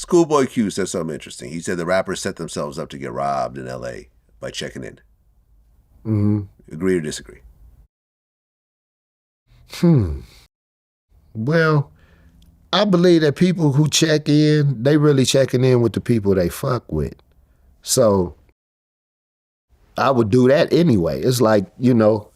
Schoolboy Q said something interesting. He said the rappers set themselves up to get robbed in L.A. by checking in. Mm-hmm. Agree or disagree? Well, I believe that people who check in, they really checking in with the people they fuck with. So I would do that anyway. It's like,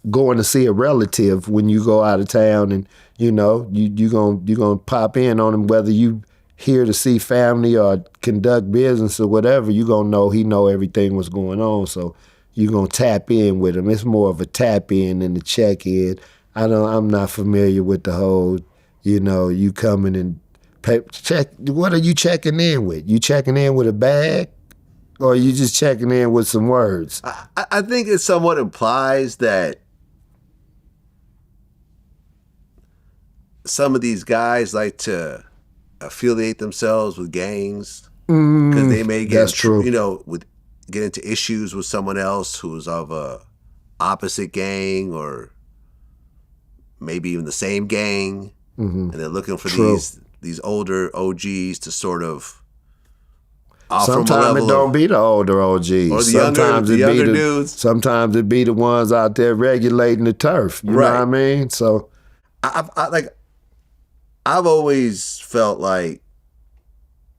going to see a relative when you go out of town and, you gonna pop in on him, whether you here to see family or conduct business or whatever, you gonna know he know everything what's going on. So you gonna tap in with him. It's more of a tap in than a check in. I'm not familiar with the whole, you coming and check. What are you checking in with? You checking in with a bag? Or are you just checking in with some words? I think it somewhat implies that some of these guys like to affiliate themselves with gangs because they may get, that's true. Get into issues with someone else who's of a opposite gang or maybe even the same gang, and they're looking for these older OGs to sort of. Sometimes it don't be the older OGs. Or the younger dudes. Sometimes it be the ones out there regulating the turf. You know what I mean? So, I've always felt like,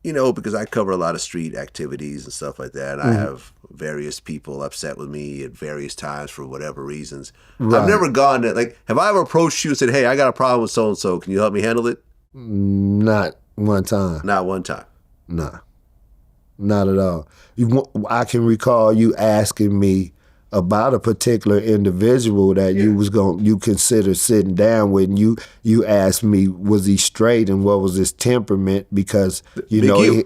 because I cover a lot of street activities and stuff like that. And I have various people upset with me at various times for whatever reasons. Right. I've never gone to, have I ever approached you and said, hey, I got a problem with so-and-so. Can you help me handle it? Not one time. Not one time. Nah. Not at all. I can recall you asking me about a particular individual that you considered sitting down with, and you asked me, was he straight and what was his temperament? Because Big U.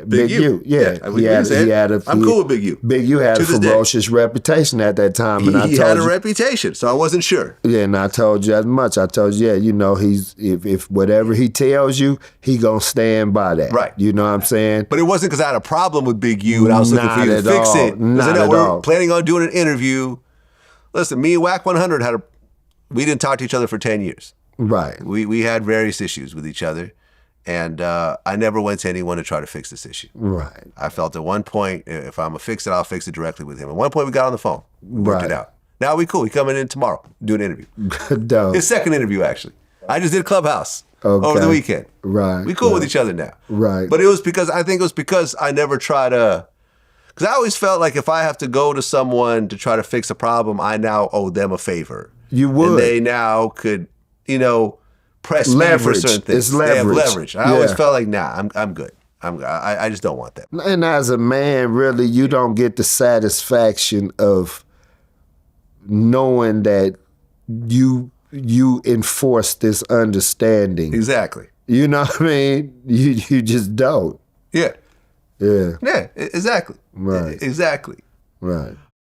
Big U. Yeah. I'm cool with Big U. Big U had a ferocious reputation at that time, and he had a reputation, so I wasn't sure. Yeah, and I told you as much. I told you, he's if whatever he tells you, he gonna stand by that. Right. You know what I'm saying? But it wasn't because I had a problem with Big U and I was looking for you to fix it. Not at all. We're planning on doing an interview. Listen, me and Whack 100 we didn't talk to each other for 10 years. Right. We had various issues with each other. And I never went to anyone to try to fix this issue. Right. I felt at one point, if I'm going to fix it, I'll fix it directly with him. At one point, we got on the phone. We worked it out. Now we cool. He coming in tomorrow, do an interview. Dope. His second interview, actually. I just did Clubhouse over the weekend. Right. We cool with each other now. Right. But I think it was because I never try to, because I always felt like if I have to go to someone to try to fix a problem, I now owe them a favor. You would. And they now could, press me for certain things. It's leverage. They have leverage. I always felt like, I'm good. I just don't want that. And as a man, really, you don't get the satisfaction of knowing that you enforce this understanding. Exactly. You know what I mean? You just don't. Yeah. Yeah. Yeah, exactly. Right. Exactly. Right.